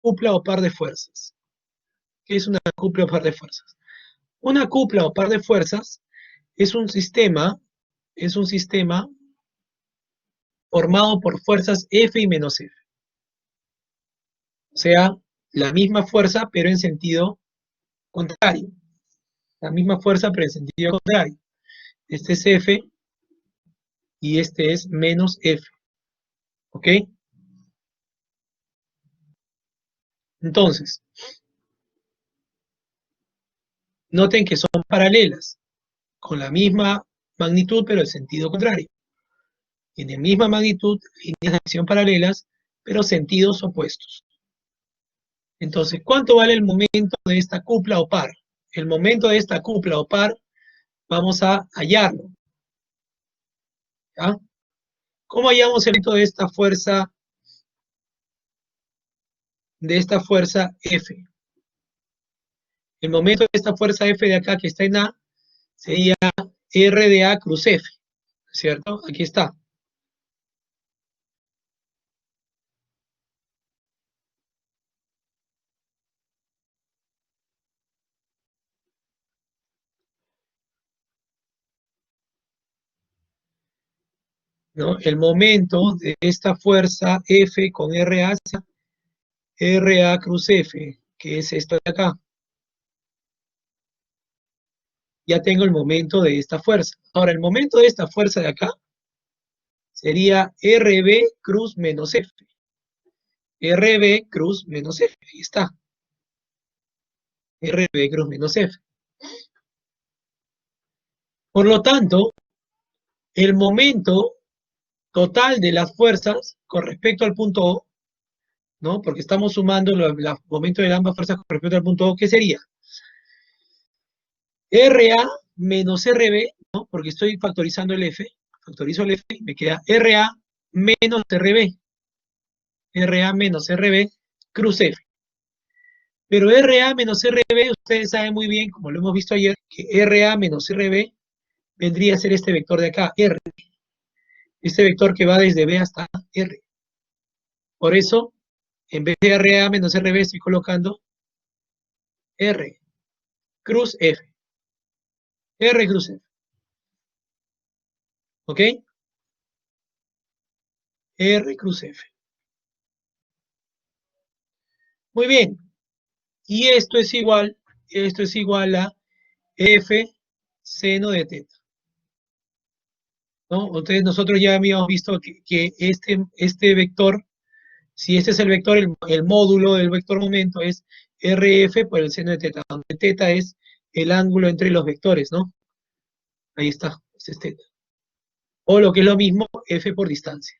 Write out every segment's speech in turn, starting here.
cupla o par de fuerzas. ¿Qué es una cupla o par de fuerzas? Una cupla o par de fuerzas es un sistema formado por fuerzas F y menos F. O sea, la misma fuerza, pero en sentido contrario. La misma fuerza, pero en sentido contrario. Este es F y este es menos F. ¿Ok? Entonces, noten que son paralelas, con la misma magnitud, pero en sentido contrario. Tienen misma magnitud, líneas de acción paralelas, pero sentidos opuestos. Entonces, ¿cuánto vale el momento de esta cupla o par? El momento de esta cupla o par, vamos a hallarlo. ¿Ya? ¿Cómo hallamos el momento de esta fuerza F? El momento de esta fuerza F de acá que está en A sería R de A cruz F, ¿cierto? Aquí está. ¿No? El momento de esta fuerza F con RA, RA cruz F, que es esto de acá. Ya tengo el momento de esta fuerza. Ahora, el momento de esta fuerza de acá sería RB cruz menos F. RB cruz menos F. Ahí está. RB cruz menos F. Por lo tanto, el momento total de las fuerzas con respecto al punto O, ¿no? Porque estamos sumando los momentos de ambas fuerzas con respecto al punto O, ¿qué sería? RA menos RB, ¿no? Porque estoy factorizando el F, factorizo el F y me queda RA menos RB. RA menos RB cruz F. Pero RA menos RB, ustedes saben muy bien, como lo hemos visto ayer, que RA menos RB vendría a ser este vector de acá, R. Este vector que va desde B hasta R. Por eso, en vez de RA menos RB, estoy colocando R cruz F. R cruz F. ¿Ok? R cruz F. Muy bien. Y esto es igual a F seno de teta. ¿No? Entonces nosotros ya habíamos visto que este vector, si este es el vector, el módulo del vector momento es RF por el seno de teta, donde teta es el ángulo entre los vectores, ¿no? Ahí está, este es teta. O lo que es lo mismo, F por distancia.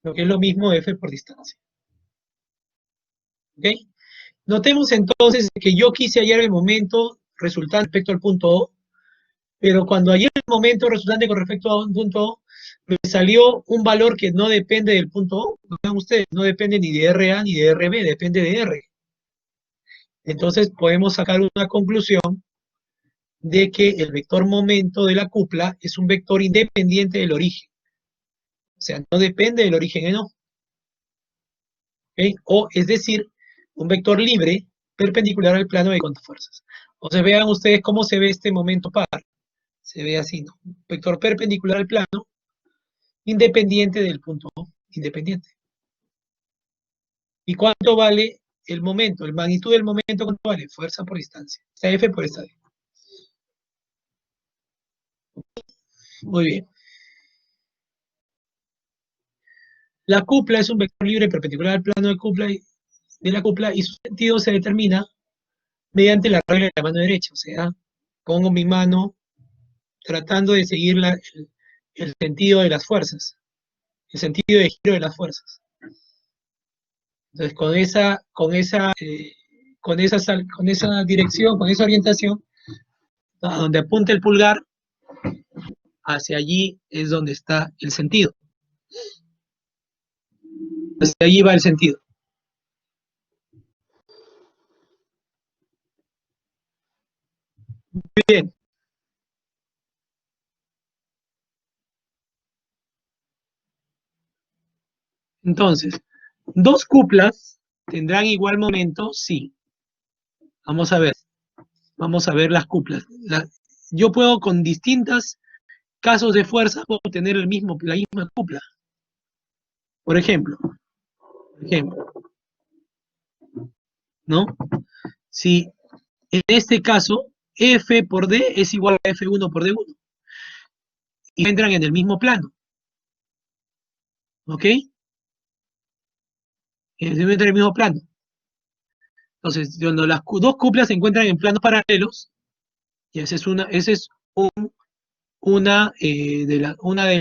Lo que es lo mismo, F por distancia. ¿Ok? Notemos entonces que yo quise hallar el momento resultante respecto al punto O, pero cuando hallé el momento resultante con respecto a un punto O, me salió un valor que no depende del punto O. Vean ustedes, no depende ni de RA ni de RB, depende de R. Entonces podemos sacar una conclusión de que el vector momento de la cupla es un vector independiente del origen. O sea, no depende del origen en O. ¿Okay? O es decir, un vector libre perpendicular al plano de contrafuerzas. Entonces vean ustedes cómo se ve este momento par. Se ve así, ¿no? Un vector perpendicular al plano, independiente del punto O, independiente. ¿Y cuánto vale el momento? El magnitud del momento, ¿cuánto vale? Fuerza por distancia. O sea, F por esta D. Muy bien. La cupla es un vector libre perpendicular al plano de la cupla y su sentido se determina mediante la regla de la mano derecha. O sea, pongo mi mano tratando de seguir el sentido de las fuerzas, el sentido de giro de las fuerzas. Entonces, con esa dirección, con esa orientación, a donde apunta el pulgar, hacia allí es donde está el sentido. Hacia allí va el sentido. Bien. Entonces, ¿Dos cuplas tendrán igual momento? Sí. Vamos a ver. Vamos a ver las cuplas. Yo puedo con distintos casos de fuerza puedo tener la misma cupla. Por ejemplo, ¿no? Si en este caso F por D es igual a F1 por D1 y entran en el mismo plano, ¿ok? Entran en el mismo plano. Entonces, cuando las dos cuplas se encuentran en planos paralelos, y esa es una de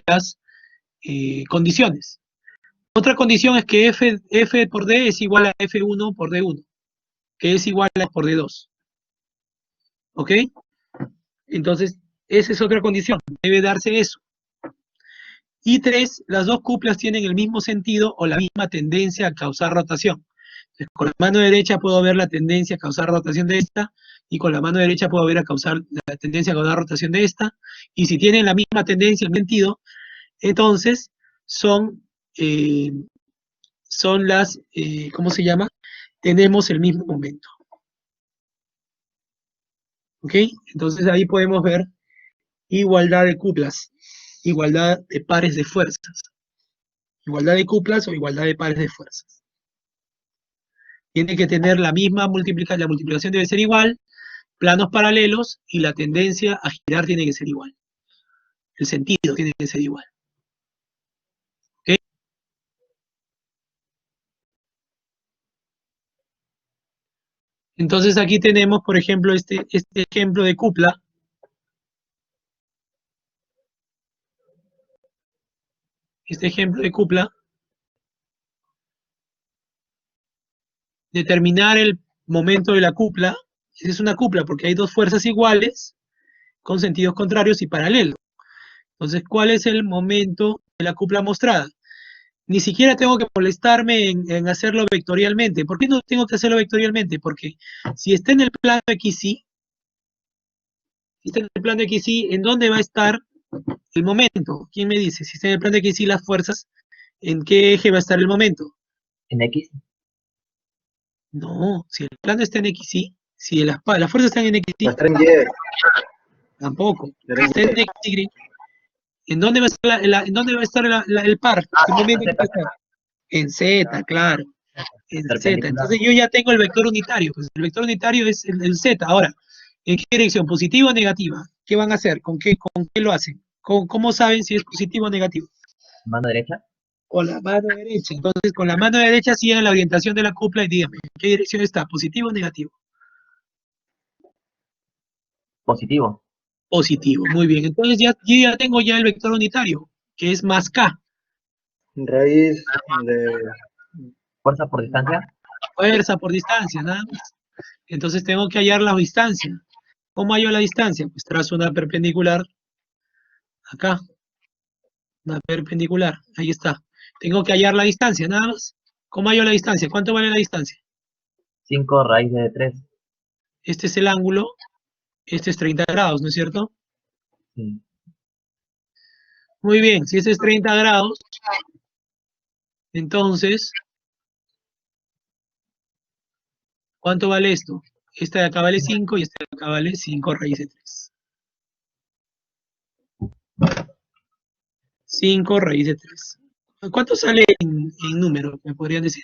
las condiciones. Otra condición es que F por D es igual a F1 por D1, que es igual a por D2. ¿Ok? Entonces, esa es otra condición. Debe darse eso. Y tres, las dos cuplas tienen el mismo sentido o la misma tendencia a causar rotación. Entonces, con la mano derecha puedo ver la tendencia a causar rotación de esta, y con la mano derecha puedo ver la tendencia a causar rotación de esta, y si tienen la misma tendencia, el sentido, entonces eh, son las, ¿cómo se llama? Tenemos el mismo momento. ¿Ok? Entonces ahí podemos ver igualdad de cuplas, igualdad de pares de fuerzas, igualdad de cuplas o igualdad de pares de fuerzas. Tiene que tener la misma multiplicación, la multiplicación debe ser igual, planos paralelos y la tendencia a girar tiene que ser igual. El sentido tiene que ser igual. ¿Ok? Entonces aquí tenemos, por ejemplo, este ejemplo de cupla. Este ejemplo de cupla. Determinar el momento de la cupla. Es una cupla porque hay dos fuerzas iguales con sentidos contrarios y paralelos. Entonces, ¿cuál es el momento de la cupla mostrada? Ni siquiera tengo que molestarme en hacerlo vectorialmente. ¿Por qué no tengo que hacerlo vectorialmente? Porque si está en el plano XY, si está en el plano XY, ¿en dónde va a estar el momento? ¿Quién me dice? Si está en el plano XY las fuerzas, ¿en qué eje va a estar el momento? En X. No, si el plano está en XY, si las fuerzas están en XY, Va a estar en Y. tampoco. Pero en Está en XY. ¿En dónde va a estar, ¿en dónde va a estar el par? ¿El momento que va a estar? En Z, claro. En Z. Perpendicular. Entonces yo ya tengo el vector unitario. Pues el vector unitario es el Z. Ahora, ¿en qué dirección? ¿Positiva o negativa? ¿Qué van a hacer? ¿Con qué lo hacen? ¿Cómo saben si es positivo o negativo? Mano derecha. Con la mano derecha. Entonces, con la mano derecha siguen la orientación de la cupla y díganme, ¿en qué dirección está? ¿Positivo o negativo? Positivo. Positivo. Muy bien. Entonces yo ya tengo ya el vector unitario, que es más K. raíz de Fuerza por distancia. Fuerza por distancia, nada más. Entonces tengo que hallar la distancia. ¿Cómo hallo la distancia? Pues trazo una perpendicular acá. Una perpendicular. Ahí está. Tengo que hallar la distancia, nada más. ¿Cómo hallo la distancia? ¿Cuánto vale la distancia? 5 raíz de 3. Este es el ángulo. Este es 30 grados, ¿no es cierto? Sí. Muy bien. Si este es 30 grados, entonces, ¿cuánto vale esto? Esta de acá vale 5 y esta de acá vale 5 raíz de 3. 5 raíz de 3. ¿Cuánto sale en número? ¿Me podrían decir?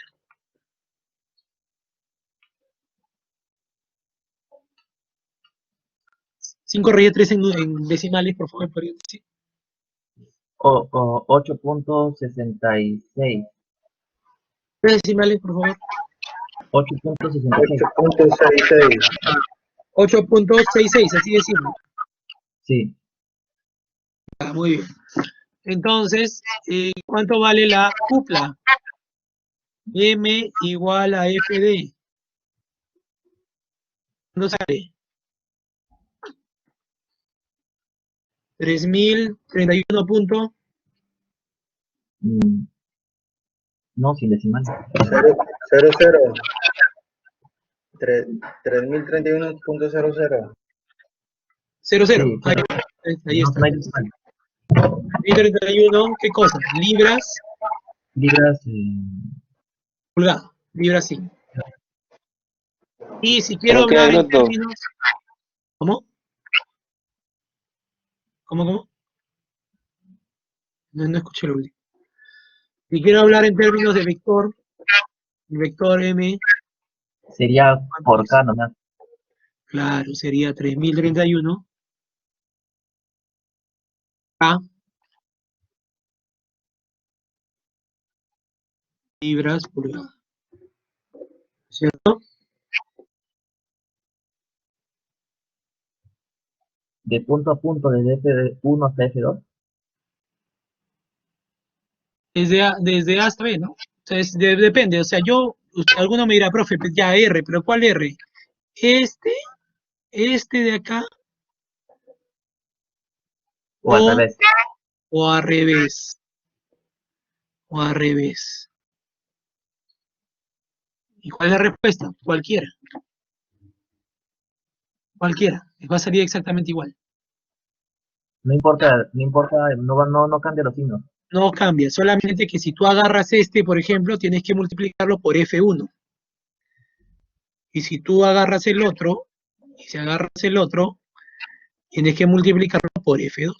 5 raíz de 3 en decimales, por favor, ¿me podrían decir? 8.66. 3 decimales, por favor. 8.66. 8.66. 8.66, así decimos. Sí. Ah, muy bien. Entonces, ¿cuánto vale la cupla? M igual a FD. ¿No sale? 3031 punto. No, sin decimal. 0, 3031.00. 00. Sí, Ahí, pero ahí está. no hay decimal. 3031, ¿qué cosa? Libras. Libras. pulgada, libra así. Y si quiero ¿Cómo queda hablar el en otro? términos... ¿Cómo? ¿Cómo? No escuché lo último. Si quiero hablar en términos de vector, el vector M, Sería ¿cuánto por es? K nomás. Claro, sería 3031 K libras pulgada, ¿cierto? De punto a punto, desde F1 hasta F2. Desde A hasta B, ¿no? Entonces, depende, o sea, alguno me dirá, profe, pues ya R, pero ¿cuál R? Este, este de acá, O al o, revés. o al revés, o al revés. ¿Y cuál es la respuesta? Cualquiera, cualquiera, les va a salir exactamente igual. No importa, no importa, no cambia los signos. No cambia, solamente que si tú agarras este, por ejemplo, tienes que multiplicarlo por F1. Y si tú agarras el otro, y si agarras el otro, tienes que multiplicarlo por F2.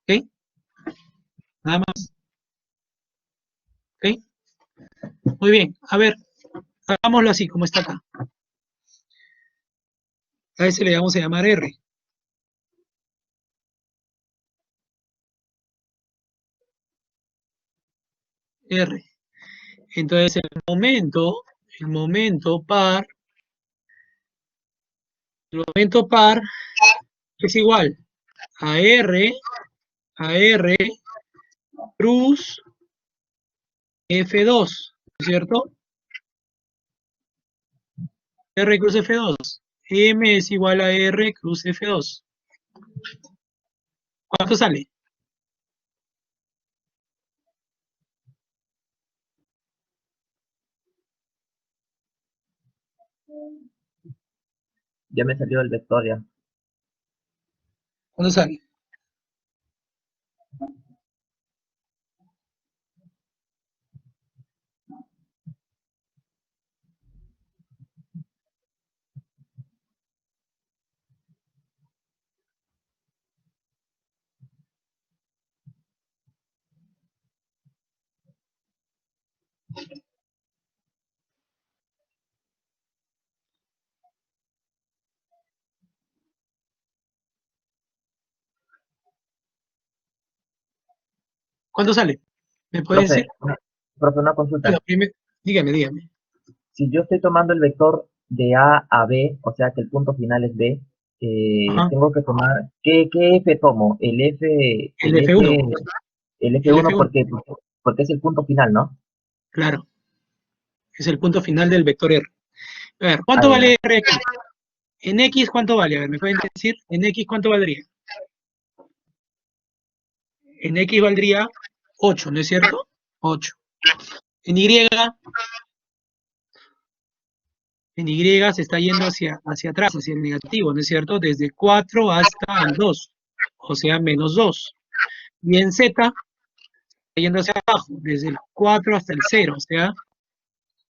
¿Ok? Nada más. ¿Ok? Muy bien. A ver, hagámoslo así, como está acá. A ese le vamos a llamar R. R. Entonces, el momento par es igual a R cruz F2, ¿no es cierto? R cruz F2. M es igual a R cruz F2. ¿Cuánto sale? Ya me salió el vector ya. ¿Cuánto sale? ¿Cuánto sale? ¿Me puede decir? Profe, profe, una Bueno, consulta. dígame. Si yo estoy tomando el vector de A a B, o sea que el punto final es B, Ajá. tengo que tomar, ¿qué F tomo? El F1. El El F1 F1. porque es el punto final, ¿no? Claro. Es el punto final del vector R. A ver, Ah, ¿cuánto ya. vale R aquí? En X, ¿cuánto vale? A ver, ¿me pueden decir? En X, ¿cuánto valdría? En X valdría 8, ¿no es cierto? 8. En Y, se está yendo hacia atrás, hacia el negativo, ¿no es cierto? Desde 4 hasta el 2, o sea, menos 2. Y en Z, está yendo hacia abajo, desde el 4 hasta el 0, o sea,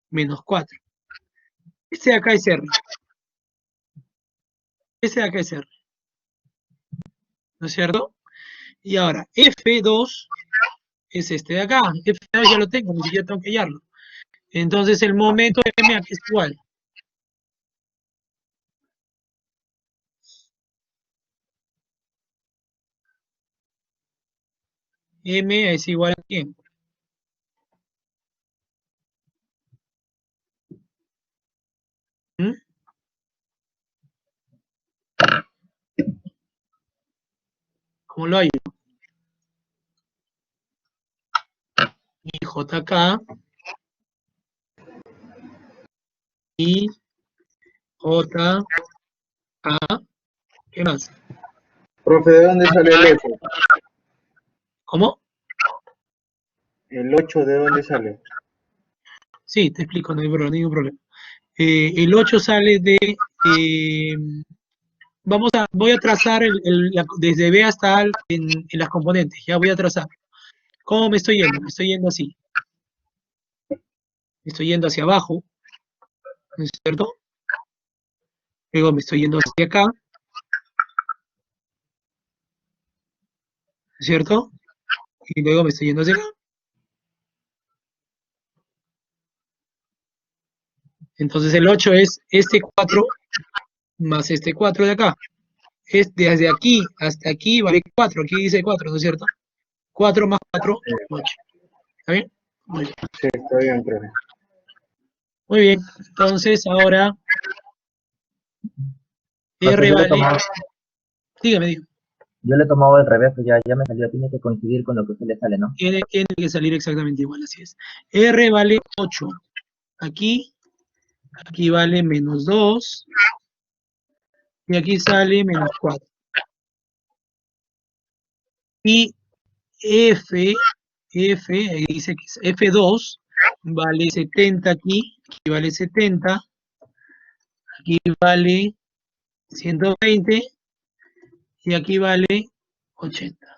menos 4. Este de acá es R. Este de acá es R, ¿no es cierto? Y ahora, F2 es este de acá. F2 ya lo tengo, ni siquiera tengo que hallarlo. Entonces el momento de M aquí es igual. M es igual a quién. ¿Mm? ¿Cómo lo hay? Y JK y JA. ¿Qué más? Profe, ¿de dónde sale el 8? ¿Cómo? ¿El 8 de dónde sale? Sí, te explico, no hay ningún problema. El 8 sale de... voy a trazar desde B hasta A en las componentes. Ya voy a trazar. ¿Cómo me estoy yendo? Me estoy yendo así. estoy yendo hacia abajo, ¿no es cierto? Luego me estoy yendo hacia acá, ¿no es cierto? Y luego me estoy yendo hacia acá. Entonces el 8 es este 4 más este 4 de acá. Es desde aquí hasta aquí vale 4. Aquí dice 4, ¿no es cierto? 4 más 4, 8. ¿Está bien? Muy bien. Sí, está bien, profe. Muy bien. Entonces ahora Profe, R vale. Dígame, dígame. yo le he tomado el revés, pues ya me salió, tiene que coincidir con lo que a usted le sale, ¿no? Tiene que salir exactamente igual, así es. R vale 8. Aquí vale menos 2. Y aquí sale menos 4. Y ahí dice que es F2 vale 70 aquí vale 70, aquí vale 120 y aquí vale 80.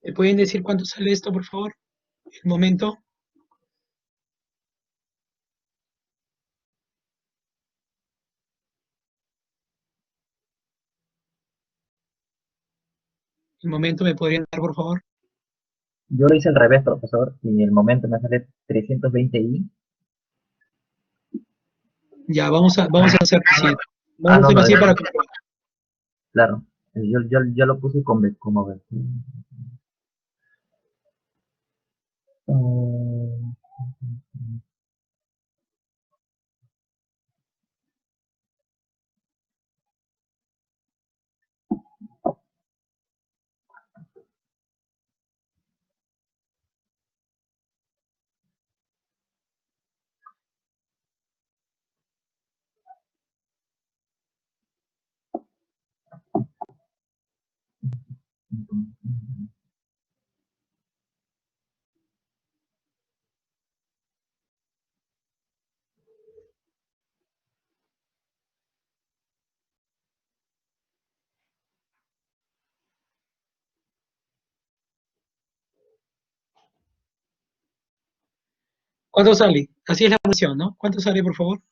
¿Me pueden decir cuánto sale esto, por favor? El momento. El momento me podrían dar, por favor. Yo lo hice al revés, profesor, y en el momento me sale 320i. Ya, vamos a hacer así. Ah, Vamos a no, hacer no, así para comprobar. claro. Yo lo puse como ver. ¿Cuánto sale? Así es la función, ¿no? ¿Cuánto sale, por favor?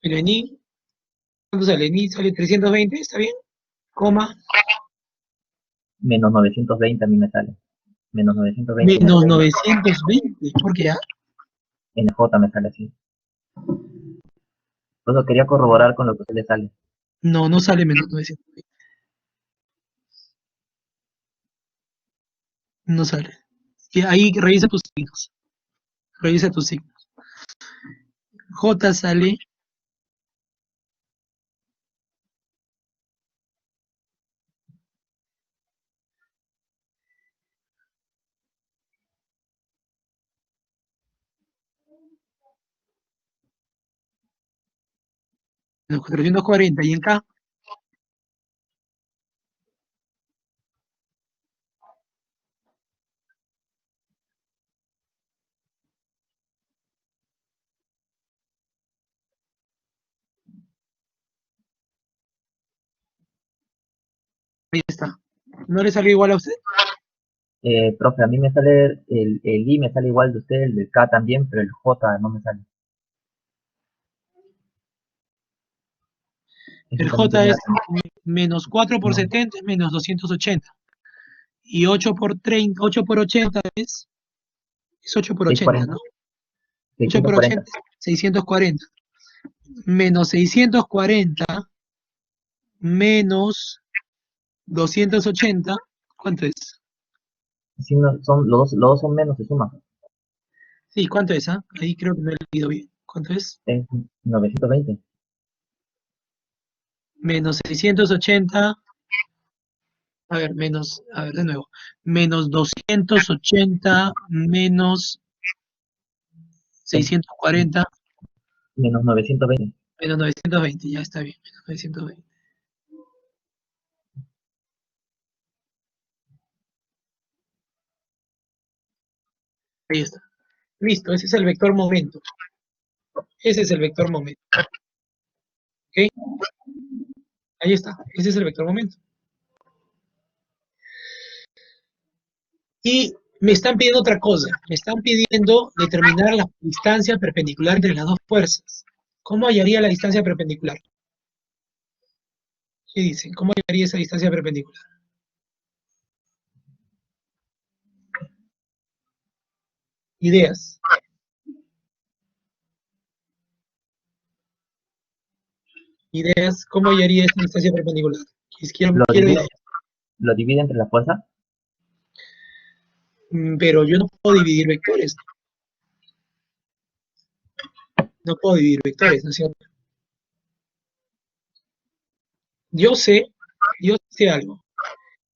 El ni, ¿cuánto sale? Ni sale 320, ¿está bien? Coma, Menos 920 a mí me sale. Menos 920 en menos el, 920. ¿Por qué? en el J me sale así. Por eso quería corroborar con lo que a usted le sale. No, no sale menos 920. No sale. Y ahí revisa tus signos. Revisa tus signos. J sale menos 440. Y en K, Ahí está. ¿No le salió igual a usted? Profe, a mí me sale el I me sale igual de usted, el del K también, pero el J no me sale. Eso El también J quería. es menos 4 por No, 70 es menos 280. Y 8 por 30, 8 por 80 es 8 por 80, 640, ¿no? 8 por 640, 80 es 640. Menos 640 menos 280, ¿cuánto es? sí, no, son, los dos son menos, se suman. Sí, ¿cuánto es? Ahí creo que no he leído bien. ¿Cuánto es? Es 920. Menos 680, a ver, menos, a ver de nuevo. Menos 280 menos 640 Menos 920. menos 920, ya está bien, menos 920. Ahí está. Listo, ese es el vector momento. Ese es el vector momento. ¿Ok? Ahí está, ese es el vector momento. Y me están pidiendo otra cosa, me están pidiendo determinar la distancia perpendicular entre las dos fuerzas. ¿Cómo hallaría la distancia perpendicular? ¿Qué dicen? ¿Cómo hallaría esa distancia perpendicular? Ideas. Ideas, ¿cómo hallaría esa distancia perpendicular? Lo Quiero divide, ideas. lo divide entre la fuerza. Pero yo no puedo dividir vectores. No puedo dividir vectores, ¿no es cierto? Yo sé, yo sé algo.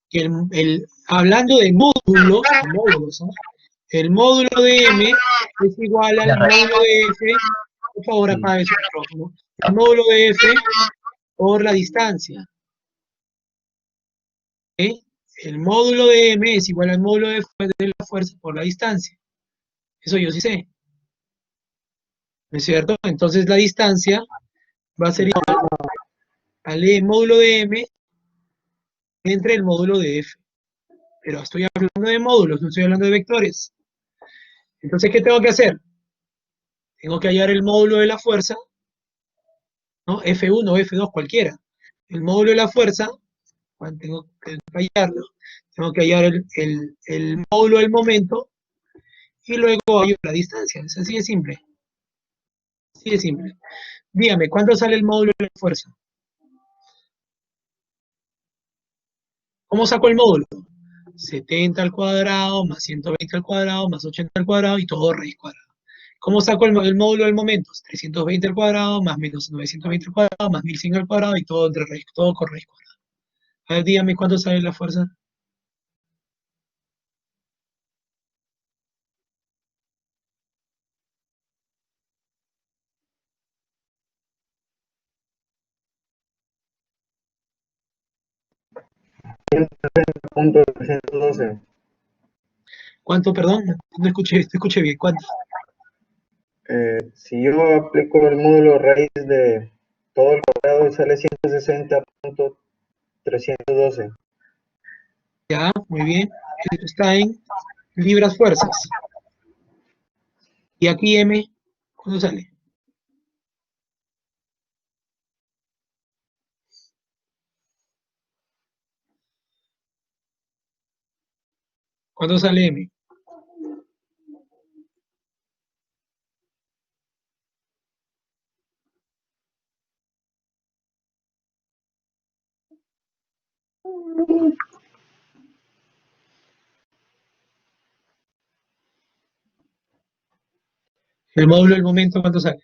Que hablando de módulos, ¿no? El módulo de M es igual La al ra- módulo de F, por favor sí, apague su micrófono, el módulo de F por la distancia. ¿Ok? El módulo de M es igual al módulo de F de la fuerza por la distancia. Eso yo sí sé, ¿no es cierto? Entonces la distancia va a ser igual al módulo de M entre el módulo de F. Pero estoy hablando de módulos, no estoy hablando de vectores. Entonces, ¿qué tengo que hacer? Tengo que hallar el módulo de la fuerza, ¿no? F1 o F2, cualquiera. El módulo de la fuerza, bueno, tengo que hallarlo, tengo que hallar el módulo del momento y luego hallo la distancia. Es así de simple. Así de simple. Dígame, ¿cuánto sale el módulo de la fuerza? ¿Cómo saco el módulo? 70 al cuadrado, más 120 al cuadrado, más 80 al cuadrado y todo raíz cuadrada. ¿Cómo saco el módulo del momento? 320 al cuadrado, más menos 920 al cuadrado, más 1100 al cuadrado y todo entre raíz, todo con raíz cuadrada. A ver, dígame cuánto sale la fuerza. 130.312. ¿Cuánto, perdón? No escuché bien. ¿Cuánto? Si yo aplico el módulo raíz de todo el cuadrado, sale 160.312. Ya, muy bien. Esto está en libras fuerzas. Y aquí M, ¿cuánto sale? ¿Cuánto sale M? El módulo del momento, ¿cuánto sale?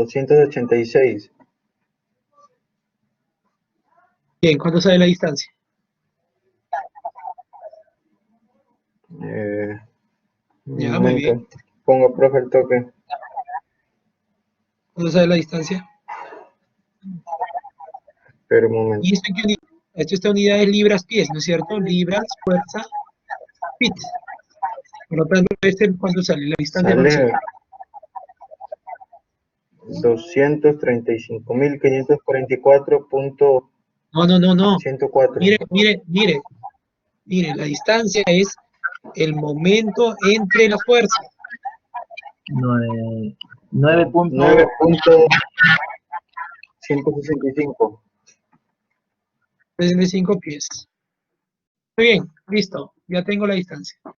1469.286. Bien, ¿cuánto sale la distancia? Un Ya, muy bien. momento, pongo profe el toque. ¿Cuánto sale la distancia? Pero un momento. ¿Y esto en qué unidad? Esta unidad es libras-pies, ¿no es cierto? Libras, fuerza, fit. Por lo tanto, ¿cuánto sale? La distancia, ¿cuánto sale? Sale 235.544.104. No. Mire, la distancia es el momento entre las fuerzas. 9.165. 35 pies. Muy bien, listo. Ya tengo la distancia.